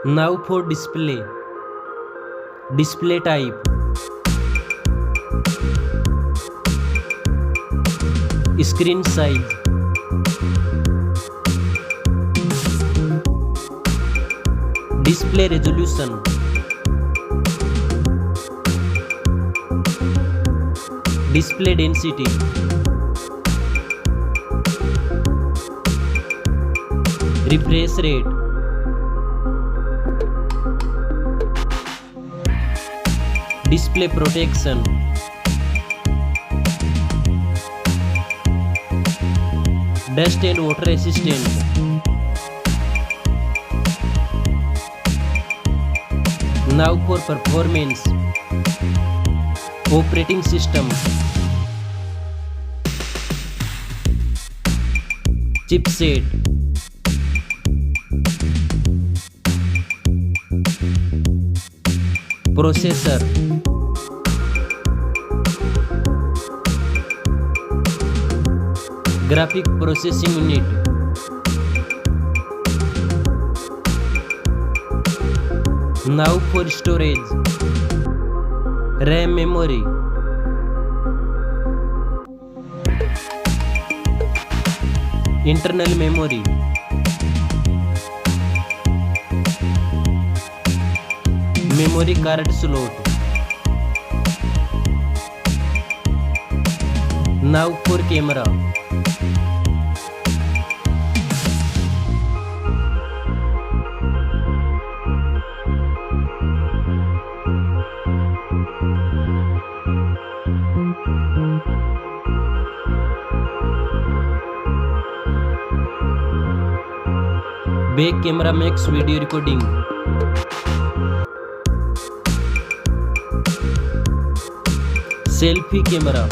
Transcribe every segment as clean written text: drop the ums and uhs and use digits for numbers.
Now for display. Display type. Screen size. Display resolution. Display density. Refresh rate. Display protection. Dust and water resistant. Now for performance. Operating system. Chipset. Processor. Graphic processing unit. Now for storage. RAM memory. Internal memory. Memory card slot. Now for camera. Back camera makes video recording. Selfie camera.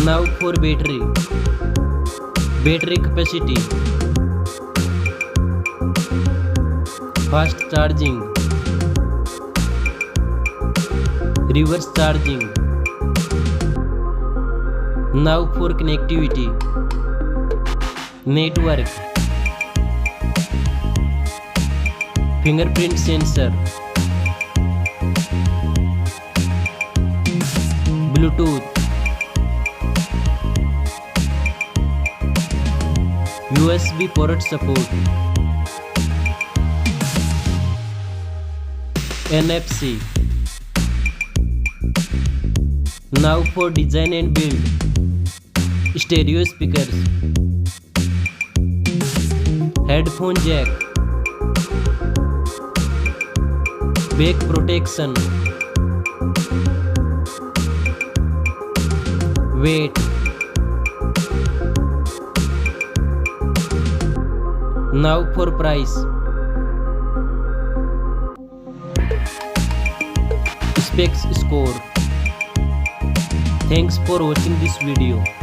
Now for battery. Battery capacity. Fast charging. Reverse charging. Now for connectivity. Network. Fingerprint sensor. Bluetooth. USB port support. NFC. Now for design and build. Stereo speakers. Headphone jack. Back protection. Weight. Now for price. Specs score. Thanks for watching this video.